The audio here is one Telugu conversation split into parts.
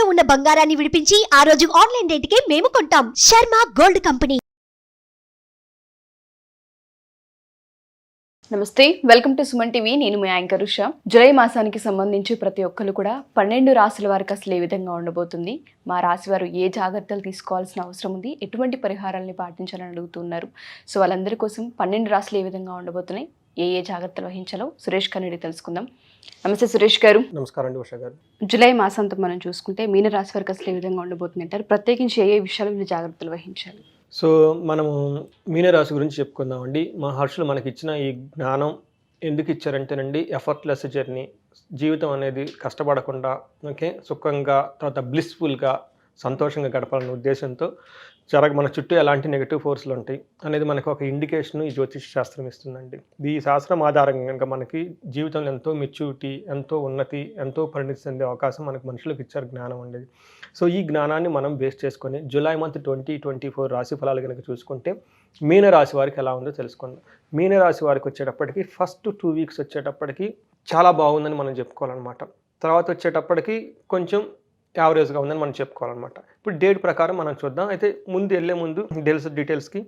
తాకట్టులో ఉన్న బంగారాన్ని విడిపించి ఆ రోజు ఆన్లైన్ రేటుకే మేము కొంటాం. Sharma gold company. నమస్తే, వెల్కమ్ టు సుమన్ టీవీ. నేను మీ యాంకర్ ఉషా. జూలై మాసానికి సంబంధించి ప్రతి ఒక్కరు కూడా 12 రాశుల వారికి అసలు ఏ విధంగా ఉండబోతుంది, మా రాశి వారు ఏ జాగ్రత్తలు తీసుకోవాల్సిన అవసరం ఉంది, ఎటువంటి పరిహారాలని పాటించాలని అడుగుతున్నారు. సో వాళ్ళందరి కోసం 12 రాశులు ఏ విధంగా ఉండబోతున్నాయి, ఏ జాగ్రత్తలు వహించాలో సురేష్ గారిని తెలుసుకుందాం. నమస్తే సురేష్ గారు. నమస్కారం అండి ఉషా గారు. జూలై మాసంతో మనం చూసుకుంటే మీన రాశి వారికి అసలు ఏ విధంగా ఉండబోతుంది అంటారు? ప్రత్యేకించి ఏ విషయాలు వీళ్ళు జాగ్రత్తలు వహించాలి? సో మనము మీనరాశి గురించి చెప్పుకుందామండి. మహర్షులు మనకి ఇచ్చిన ఈ జ్ఞానం ఎందుకు ఇచ్చారంటేనండి, ఎఫర్ట్లెస్ జర్నీ, జీవితం అనేది కష్టపడకుండా సుఖంగా తర్వాత బ్లిస్ఫుల్గా సంతోషంగా గడపాలనే ఉద్దేశంతో మన చుట్టూ ఎలాంటి నెగిటివ్ ఫోర్స్లు ఉంటాయి అనేది మనకు ఒక ఇండికేషన్ ఈ జ్యోతిష శాస్త్రం ఇస్తుందండి. ఈ శాస్త్రం ఆధారంగా కనుక మనకి జీవితంలో ఎంతో మెచ్యూరిటీ, ఎంతో ఉన్నతి, ఎంతో పరిణితి చెందే అవకాశం మనకు మనుషులకు ఇచ్చారు జ్ఞానం ఉండేది. సో ఈ జ్ఞానాన్ని మనం బేస్ చేసుకొని జూలై మంత్ 2024 రాశి ఫలాలు కనుక చూసుకుంటే మీనరాశి వారికి ఎలా ఉందో తెలుసుకుందాం. మీనరాశి వారికి వచ్చేటప్పటికి ఫస్ట్ 2 వీక్స్ వచ్చేటప్పటికి చాలా బాగుందని మనం చెప్పుకోవాలన్నమాట. తర్వాత వచ్చేటప్పటికి కొంచెం యావరేజ్గా ఉందని మనం చెప్పుకోవాలన్నమాట. ఇప్పుడు డేట్ ప్రకారం మనం చూద్దాం. అయితే వెళ్ళే ముందు డీటెయిల్స్కి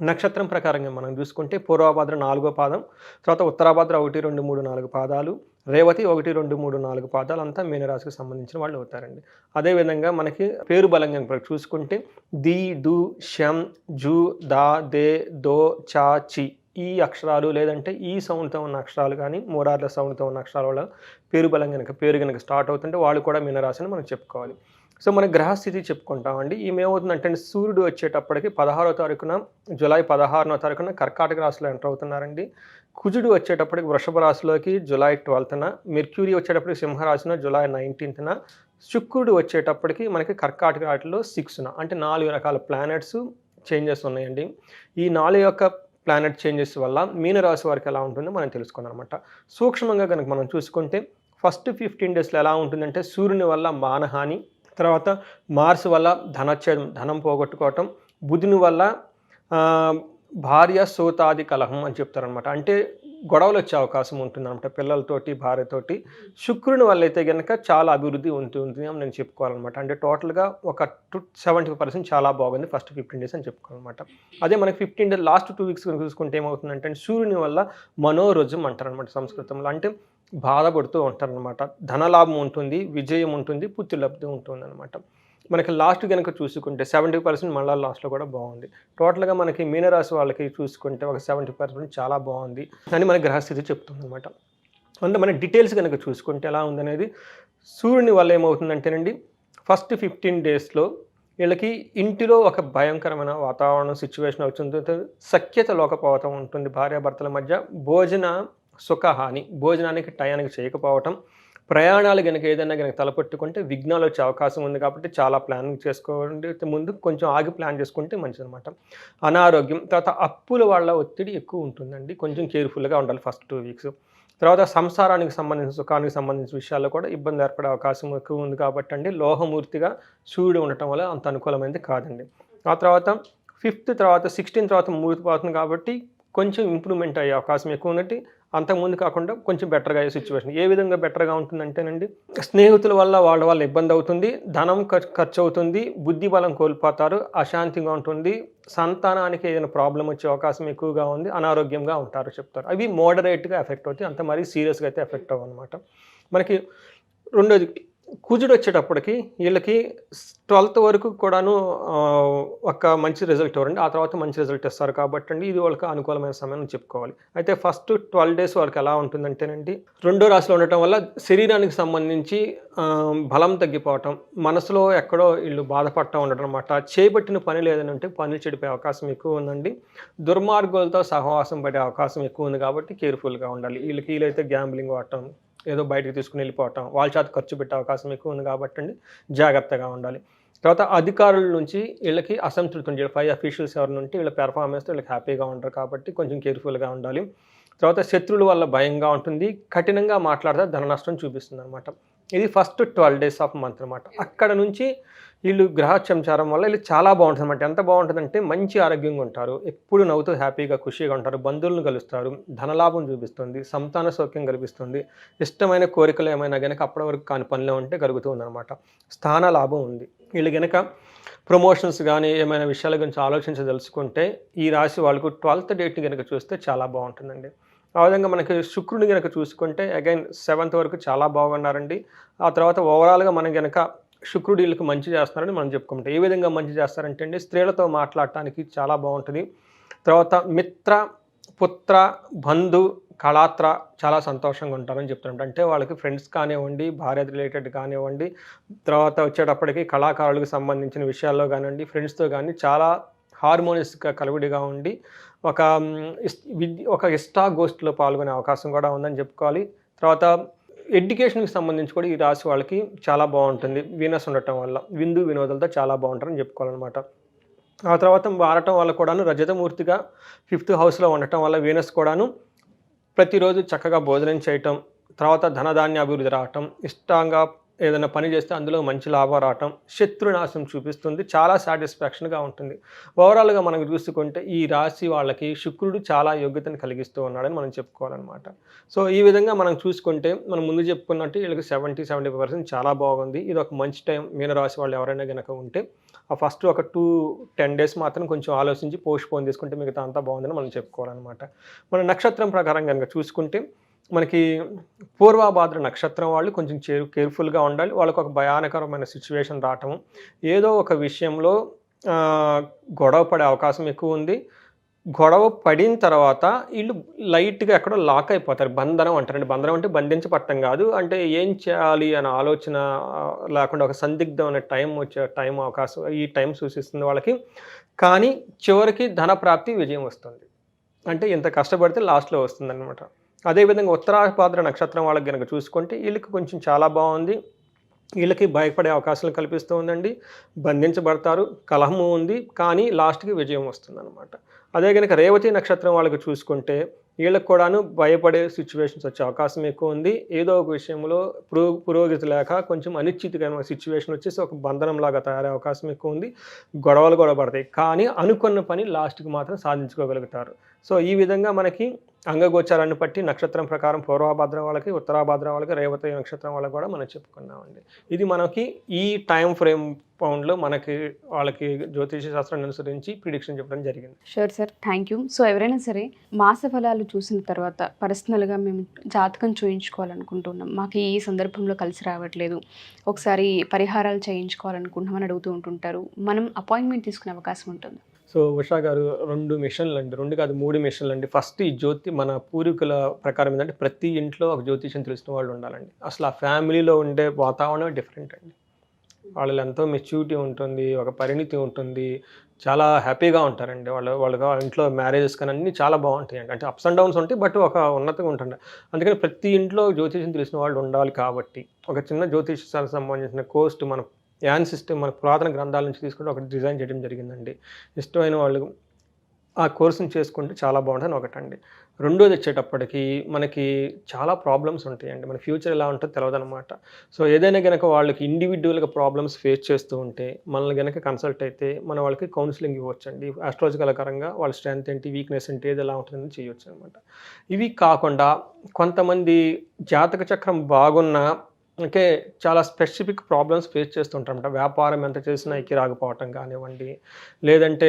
నక్షత్రం ప్రకారంగా మనం చూసుకుంటే పూర్వభాద్ర 4వ పాదం, తర్వాత ఉత్తరాభాద్ర 1, 2, 3, 4 పాదాలు, రేవతి 1, 2, 3, 4 పాదాలు అంతా మీనరాశికి సంబంధించిన వాళ్ళు అవుతారండి. అదేవిధంగా మనకి పేరు బలంగా చూసుకుంటే ది, దు, షం, జు, దా, దే, దో, చా, చి ఈ అక్షరాలు లేదంటే ఈ సౌండ్తో ఉన్న అక్షరాలు కానీ మూడార్ల సౌండ్తో ఉన్న అక్షరాల వల్ల పేరు కనుక స్టార్ట్ అవుతుంటే వాళ్ళు కూడా మీనరాశిని మనం చెప్పుకోవాలి. సో మన గ్రహస్థితి చెప్పుకుంటామండి. ఏమవుతుందంటే సూర్యుడు వచ్చేటప్పటికి 16వ తారీఖున జూలై 16వ తారీఖున కర్కాటక రాశిలో ఎంటర్ అవుతున్నారండి. కుజుడు వచ్చేటప్పటికి వృషభ రాశిలోకి జూలై 12న, మెర్క్యూరీ వచ్చేటప్పటికి సింహరాశిన జూలై 19న, శుక్రుడు వచ్చేటప్పటికి మనకి కర్కాటక రాశిలో 6న. అంటే 4 రకాల ప్లానెట్స్ చేంజెస్ ఉన్నాయండి. ఈ 4 యొక్క ప్లానెట్ చేంజెస్ వల్ల మీనరాశి వారికి ఎలా ఉంటుందో మనం తెలుసుకున్నాం అనమాట. సూక్ష్మంగా కనుక మనం చూసుకుంటే ఫస్ట్ 15 డేస్లో ఎలా ఉంటుందంటే సూర్యుని వల్ల మానహాని, తర్వాత మార్స్ వల్ల ధనచ్ఛేదం, ధనం పోగొట్టుకోవటం, బుధుని వల్ల భార్య సోతాది కలహం అని చెప్తారనమాట. అంటే గొడవలు వచ్చే అవకాశం ఉంటుందన్నమాట పిల్లలతోటి, భార్యతోటి. శుక్రుని వల్ల అయితే కనుక చాలా అభివృద్ధి ఉంటుంది అని నేను చెప్పుకోవాలన్నమాట. అంటే టోటల్గా ఒక 70% చాలా బాగుంది ఫస్ట్ 15 డేస్ అని చెప్పుకోవాలన్నమాట. అదే మనకి 15 డేస్ లాస్ట్ 2 వీక్స్ చూసుకుంటే ఏమవుతుందంటే సూర్యుని వల్ల మనోరజం అంటారనమాట సంస్కృతంలో. అంటే బాధపడుతూ ఉంటారనమాట. ధనలాభం ఉంటుంది, విజయం ఉంటుంది, పుత్రులబ్ధి ఉంటుంది అనమాట. మనకి లాస్ట్ కనుక చూసుకుంటే 70% మళ్ళీ లాస్ట్లో కూడా బాగుంది. టోటల్గా మనకి మీనరాశి వాళ్ళకి చూసుకుంటే ఒక 70% చాలా బాగుంది అని మన గ్రహస్థితి చెప్తుంది అనమాట. అంటే మన డీటెయిల్స్ కనుక చూసుకుంటే ఎలా ఉందనేది, సూర్యుని వల్ల ఏమవుతుందంటేనండి ఫస్ట్ 15 డేస్లో వీళ్ళకి ఇంటిలో ఒక భయంకరమైన వాతావరణం సిచ్యువేషన్ అవుతుంది. సఖ్యత లోకపోవటం ఉంటుంది భార్యాభర్తల మధ్య, భోజన సుఖహాని, భోజనానికి టయానికి చేయకపోవటం, ప్రయాణాలు కనుక ఏదైనా కనుక తలపెట్టుకుంటే విఘ్నాలు వచ్చే అవకాశం ఉంది. కాబట్టి చాలా ప్లానింగ్ చేసుకోండి. ముందు కొంచెం ఆగి ప్లాన్ చేసుకుంటే మంచిది అనమాట. అనారోగ్యం, తర్వాత అప్పుల వాళ్ళ ఒత్తిడి ఎక్కువ ఉంటుందండి. కొంచెం కేర్ఫుల్గా ఉండాలి ఫస్ట్ 2 వీక్స్. తర్వాత సంసారానికి సంబంధించిన, సుఖానికి సంబంధించిన విషయాల్లో కూడా ఇబ్బంది ఏర్పడే అవకాశం ఎక్కువ ఉంది. కాబట్టి అండి లోహమూర్తిగా సూర్యుడు ఉండటం వల్ల అంత అనుకూలమైనది కాదండి. ఆ తర్వాత 5th తర్వాత 16 తర్వాత మూర్తి పోతుంది కాబట్టి కొంచెం ఇంప్రూవ్మెంట్ అయ్యే అవకాశం ఎక్కువ ఉన్నట్టు, అంతకుముందు కాకుండా కొంచెం బెటర్గా అయ్యే సిచ్యువేషన్. ఏ విధంగా బెటర్గా ఉంటుందంటేనండి, స్నేహితుల వల్ల వాళ్ళ ఇబ్బంది అవుతుంది, ధనం ఖర్చు అవుతుంది, బుద్ధి బలం కోల్పోతారు, అశాంతిగా ఉంటుంది, సంతానానికి ఏదైనా ప్రాబ్లం వచ్చే అవకాశం ఎక్కువగా ఉంది, అనారోగ్యంగా ఉంటారు చెప్తారు. అవి మోడరేట్గా ఎఫెక్ట్ అవుతాయి, అంత మరీ సీరియస్గా అయితే ఎఫెక్ట్ అవ్వవు అనమాట. మనకి రెండోది కుజుడు వచ్చేటప్పటికి వీళ్ళకి 12th వరకు కూడాను ఒక మంచి రిజల్ట్ ఇవ్వరండి. ఆ తర్వాత మంచి రిజల్ట్ ఇస్తారు. కాబట్టి అండి ఇది వాళ్ళకి అనుకూలమైన సమయం చెప్పుకోవాలి. అయితే ఫస్ట్ 12 డేస్ వాళ్ళకి ఎలా ఉంటుందంటేనండి, 2వ రాశిలో ఉండటం వల్ల శరీరానికి సంబంధించి బలం తగ్గిపోవటం, మనసులో ఎక్కడో వీళ్ళు బాధపడటం ఉండడం అనమాట. చేపట్టిన పని లేదని అంటే పనులు చెడిపోయే అవకాశం ఎక్కువ ఉందండి. దుర్మార్గులతో సహవాసం పడే అవకాశం ఎక్కువ ఉంది. కాబట్టి కేర్ఫుల్గా ఉండాలి. వీళ్ళైతే గ్యాంబ్లింగ్ వాడటం, ఏదో బయటకు తీసుకుని వెళ్ళిపోవటం, వాళ్ళ చేత ఖర్చు పెట్టే అవకాశం ఎక్కువ ఉంది. కాబట్టి అండి జాగ్రత్తగా ఉండాలి. తర్వాత అధికారుల నుంచి వీళ్ళకి అసంతృప్తి ఉంది. పై అఫీషియల్స్ ఎవరి నుండి వీళ్ళ పెర్ఫార్మెన్స్తో వీళ్ళకి హ్యాపీగా ఉంటారు. కాబట్టి కొంచెం కేర్ఫుల్గా ఉండాలి. తర్వాత శత్రువుల వల్ల భయంగా ఉంటుంది, కఠినంగా మాట్లాడితే ధన నష్టం చూపిస్తుంది అనమాట. ఇది ఫస్ట్ 12 డేస్ ఆఫ్ మంత్ అనమాట. అక్కడ నుంచి వీళ్ళు గ్రహ సంచారం వల్ల వీళ్ళు చాలా బాగుంటుంది అనమాట. ఎంత బాగుంటుందంటే మంచి ఆరోగ్యంగా ఉంటారు, ఎప్పుడు నవ్వుతూ హ్యాపీగా ఖుషీగా ఉంటారు, బంధువులను కలుస్తారు, ధనలాభం చూపిస్తుంది, సంతాన సౌఖ్యం కల్పిస్తుంది, ఇష్టమైన కోరికలు ఏమైనా కనుక అప్పటి వరకు కాని పనిలో ఉంటే కలుగుతుంది అనమాట. స్థాన లాభం ఉంది. వీళ్ళు కనుక ప్రమోషన్స్ కానీ ఏమైనా విషయాల గురించి ఆలోచించదలుచుకుంటే ఈ రాశి వాళ్ళకు 12th డేట్ని కనుక చూస్తే చాలా బాగుంటుందండి. ఆ విధంగా మనకి శుక్రుడిని కనుక చూసుకుంటే అగైన్ 7th వరకు చాలా బాగున్నారండి. ఆ తర్వాత ఓవరాల్గా మనం కనుక శుక్రుడు వీళ్ళకి మంచి చేస్తున్నారని మనం చెప్పుకుంటాం. ఏ విధంగా మంచి చేస్తారంటే అండి, స్త్రీలతో మాట్లాడటానికి చాలా బాగుంటుంది. తర్వాత మిత్ర, పుత్ర, బంధు, కళాత్ర చాలా సంతోషంగా ఉంటారని చెప్తుంటారు. అంటే వాళ్ళకి ఫ్రెండ్స్ కానివ్వండి, భార్య రిలేటెడ్ కానివ్వండి, తర్వాత వచ్చేటప్పటికి కళాకారులకు సంబంధించిన విషయాల్లో కానివ్వండి, ఫ్రెండ్స్తో కానీ చాలా హార్మోనియస్గా కలవిడిగా ఉండి ఒక ఇష్టాగోష్ఠిలో పాల్గొనే అవకాశం కూడా ఉందని చెప్పుకోవాలి. తర్వాత ఎడ్యుకేషన్కి సంబంధించి కూడా ఈ రాశి వాళ్ళకి చాలా బాగుంటుంది. వీనస్ ఉండటం వల్ల విందు వినోదాలతో చాలా బాగుంటారని చెప్పుకోవాలన్నమాట. ఆ తర్వాత మారటం వల్ల కూడాను రజతమూర్తిగా 5th హౌస్లో ఉండటం వల్ల వీనస్ కూడాను ప్రతిరోజు చక్కగా భోజనం చేయటం, తర్వాత ధనధాన్య అభివృద్ధి రావటం, ఇష్టంగా ఏదైనా పని చేస్తే అందులో మంచి లాభం రావటం, శత్రునాశం చూపిస్తుంది, చాలా సాటిస్ఫాక్షన్గా ఉంటుంది. ఓవరాల్గా మనకు చూసుకుంటే ఈ రాశి వాళ్ళకి శుక్రుడు చాలా యోగ్యతను కలిగిస్తూ ఉన్నాడని మనం చెప్పుకోవాలన్నమాట. సో ఈ విధంగా మనం చూసుకుంటే మనం ముందు చెప్పుకున్నట్టు వీళ్ళకి 70-75% చాలా బాగుంది. ఇది ఒక మంచి టైం. మీనరాశి వాళ్ళు ఎవరైనా కనుక ఉంటే ఆ ఫస్ట్ ఒక 2-10 డేస్ మాత్రం కొంచెం ఆలోచించి పోస్ట్పోన్ తీసుకుంటే మిగతా అంతా బాగుందని మనం చెప్పుకోవాలన్నమాట. మన నక్షత్రం ప్రకారం కనుక చూసుకుంటే మనకి పూర్వభాద్ర నక్షత్రం వాళ్ళు కొంచెం కేర్ఫుల్గా ఉండాలి. వాళ్ళకు ఒక భయానకరమైన సిచ్యువేషన్ రావటం, ఏదో ఒక విషయంలో గొడవ పడే అవకాశం ఎక్కువ ఉంది. గొడవ పడిన తర్వాత వీళ్ళు లైట్గా ఎక్కడో లాక్ అయిపోతారు. బంధనం అంటారండి. బంధనం అంటే బంధించబట్టం కాదు, అంటే ఏం చేయాలి అనే ఆలోచన లేకుండా ఒక సందిగ్ధమైన టైం అవకాశం ఈ టైం సూచిస్తుంది వాళ్ళకి. కానీ చివరికి ధన ప్రాప్తి విజయం వస్తుంది. అంటే ఇంత కష్టపడితే లాస్ట్లో వస్తుంది అనమాట. అదేవిధంగా ఉత్తరాభాద్ర నక్షత్రం వాళ్ళకి కనుక చూసుకుంటే వీళ్ళకి కొంచెం చాలా బాగుంది. వీళ్ళకి భయపడే అవకాశాలు కల్పిస్తూ ఉందండి. బంధించబడతారు, కలహము ఉంది, కానీ లాస్ట్కి విజయం వస్తుందన్నమాట. అదే కనుక రేవతి నక్షత్రం వాళ్ళకి చూసుకుంటే వీళ్ళకి కూడాను భయపడే సిచ్యువేషన్స్ వచ్చే అవకాశం ఎక్కువ ఉంది. ఏదో ఒక విషయంలో పురోగతి లేక కొంచెం అనిశ్చితమైన సిచ్యువేషన్ వచ్చేసి ఒక బంధనంలాగా తయారయ్యే అవకాశం ఎక్కువ ఉంది. గొడవలు కూడా పడతాయి, కానీ అనుకున్న పని లాస్ట్కి మాత్రం సాధించుకోగలుగుతారు. సో ఈ విధంగా మనకి అంగగోచారాన్ని బట్టి నక్షత్రం ప్రకారం పూర్వభాద్ర వాళ్ళకి, ఉత్తరాభాద్ర వాళ్ళకి, రేవతి నక్షత్రం వాళ్ళకి కూడా మనం చెప్పుకున్నామండి. ఇది మనకి ఈ టైం ఫ్రేమ్ పౌండ్లో మనకి వాళ్ళకి జ్యోతిష శాస్త్రాన్ని అనుసరించి ప్రిడిక్షన్ చెప్పడం జరిగింది. Sure sir, thank you. So ఎవరైనా సరే మాస ఫలాలు చూసిన తర్వాత పర్సనల్గా మేము జాతకం చూయించుకోవాలనుకుంటున్నాం, మాకు ఈ సందర్భంలో కలిసి రావట్లేదు, ఒకసారి పరిహారాలు చేయించుకోవాలనుకుంటున్నామని అడుగుతూ ఉంటుంటారు, మనం అపాయింట్మెంట్ తీసుకునే అవకాశం ఉంటుంది? సో ఉషా గారు 2 మిషన్లు అండి, 2 కాదు 3 మిషన్లు అండి. ఫస్ట్ ఈ మన పూర్వీకుల ప్రకారం ఏంటంటే ప్రతి ఇంట్లో ఒక జ్యోతిషం తెలిసిన వాళ్ళు ఉండాలండి. అసలు ఆ ఫ్యామిలీలో ఉండే వాతావరణం డిఫరెంట్ అండి. వాళ్ళు ఎంతో మెచ్యూరిటీ ఉంటుంది, ఒక పరిణితి ఉంటుంది, చాలా హ్యాపీగా ఉంటారండి. వాళ్ళ ఇంట్లో మ్యారేజెస్ కానీ అన్నీ చాలా బాగుంటాయండి. అంటే అప్స్ అండ్ డౌన్స్ ఉంటాయి, బట్ ఒక ఉన్నతంగా ఉంటుంది. అందుకని ప్రతి ఇంట్లో జ్యోతిషం తెలిసిన వాళ్ళు ఉండాలి. కాబట్టి ఒక చిన్న జ్యోతిషానికి సంబంధించిన కోర్స్ మన యాన్ సిస్టమ్ మన పురాతన గ్రంథాల నుంచి తీసుకుంటే ఒకటి డిజైన్ చేయడం జరిగిందండి. ఇష్టమైన వాళ్ళు ఆ కోర్సుని చేసుకుంటే చాలా బాగుంటుంది ఒకటండి. రెండోది వచ్చేటప్పటికి మనకి చాలా ప్రాబ్లమ్స్ ఉంటాయండి. మన ఫ్యూచర్ ఎలా ఉంటుందో తెలియదన్నమాట. సో ఏదైనా కనుక వాళ్ళకి ఇండివిజువల్గా ప్రాబ్లమ్స్ ఫేస్ చేస్తూ ఉంటే మనల్ని కనుక కన్సల్ట్ అయితే మన వాళ్ళకి కౌన్సిలింగ్ ఇవ్వచ్చండి. ఆస్ట్రాలజికల్ పరంగా వాళ్ళ స్ట్రెంత్ ఏంటి, వీక్నెస్ ఏంటి, ఏది ఎలా ఉంటుందని చేయొచ్చు అనమాట. ఇవి కాకుండా కొంతమంది జాతక చక్రం బాగున్న అంటే చాలా స్పెసిఫిక్ ప్రాబ్లమ్స్ ఫేస్ చేస్తుంటారన్నమాట. వ్యాపారం ఎంత చేసినా ఎక్కి రాకపోవటం కానివ్వండి, లేదంటే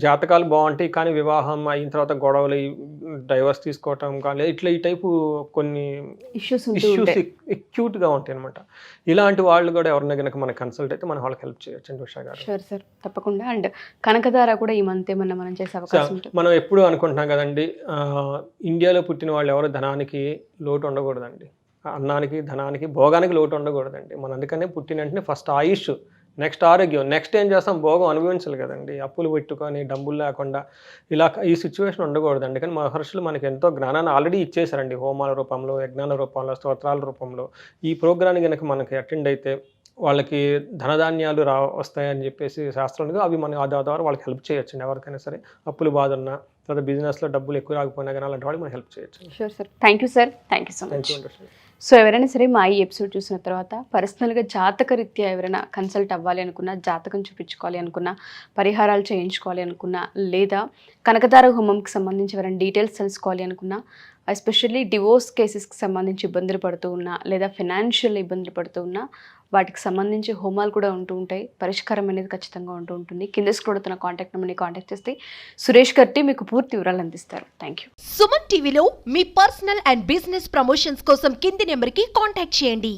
జాతకాలు బాగుంటాయి కానీ వివాహం అయిన తర్వాత గొడవలు, డైవర్స్ తీసుకోవటం కానీ ఈ టైపు కొన్ని ఇష్యూస్ ఎక్యూట్గా ఉంటాయి అనమాట. ఇలాంటి వాళ్ళు కూడా ఎవరైనా కనుక మనకు కన్సల్ట్ అయితే మనం వాళ్ళకి హెల్ప్ చేయొచ్చు అండి ఉషా గారు. షూర్ సార్, తప్పకుండా. అండ్ కనకదార కూడా ఈ మంత్ ఏమన్నా మనం చేసే అవకాశం ఉంటుంది? మనం ఎప్పుడు అనుకుంటున్నాం కదండి, ఇండియాలో పుట్టిన వాళ్ళు ఎవరు ధనానికి లోటు ఉండకూడదండి. అన్నానికి, ధనానికి, భోగానికి లోటు ఉండకూడదండి. మనం అందుకనే పుట్టిన వెంటనే ఫస్ట్ ఆయుష్, నెక్స్ట్ ఆరోగ్యం, నెక్స్ట్ ఏం చేస్తాం, భోగం అనుభవించాలి కదండి. అప్పులు పెట్టుకొని డబ్బులు లేకుండా ఇలా ఈ సిచ్యువేషన్ ఉండకూడదండి. కానీ మహర్షులు మనకి ఎంతో జ్ఞానాన్ని ఆల్రెడీ ఇచ్చేసారండి. హోమాల రూపంలో, యజ్ఞాల రూపంలో, స్తోత్రాల రూపంలో. ఈ ప్రోగ్రాన్ని కనుక మనకి అటెండ్ అయితే వాళ్ళకి ధనధాన్యాలు వస్తాయని చెప్పేసి శాస్త్రంగా అవి మన ద్వారా వాళ్ళకి హెల్ప్ చేయొచ్చండి. ఎవరికైనా సరే అప్పులు బాధ ఉన్నా, తర్వాత బిజినెస్లో డబ్బులు ఎక్కువ రాకపోయినా కానీ అలాంటి వాళ్ళు మనం హెల్ప్ చేయొచ్చు. Sure sir, thank you sir, thank you so much. So ఎవరైనా సరే మా ఈ ఎపిసోడ్ చూసిన తర్వాత పర్సనల్గా జాతక రీత్యా ఎవరైనా కన్సల్ట్ అవ్వాలి అనుకున్నా, జాతకం చూపించుకోవాలి అనుకున్నా, పరిహారాలు చేయించుకోవాలి అనుకున్నా, లేదా కనకదార హోమంకి సంబంధించి ఎవరైనా డీటెయిల్స్ తెలుసుకోవాలి అనుకున్నా, ఎస్పెషల్లీ డివోర్స్ కేసెస్కి సంబంధించి ఇబ్బందులు పడుతూ ఉన్నా, లేదా ఫినాన్షియల్ ఇబ్బందులు పడుతూ ఉన్నా, వాటికి సంబంధించి హోమాలు కూడా ఉంటూ ఉంటాయి. పరిష్కారం అనేది ఖచ్చితంగా ఉంటూ ఉంటుంది. కింద స్క్రోల్ తన కాంటాక్ట్ నెంబర్ని కాంటాక్ట్ చేస్తే సురేష్ కట్టి మీకు పూర్తి వివరాలు అందిస్తారు. Thank you. సుమన్ టీవీలో మీ పర్సనల్ అండ్ బిజినెస్ ప్రమోషన్స్ కోసం కింది నెంబర్కి కాంటాక్ట్ చేయండి.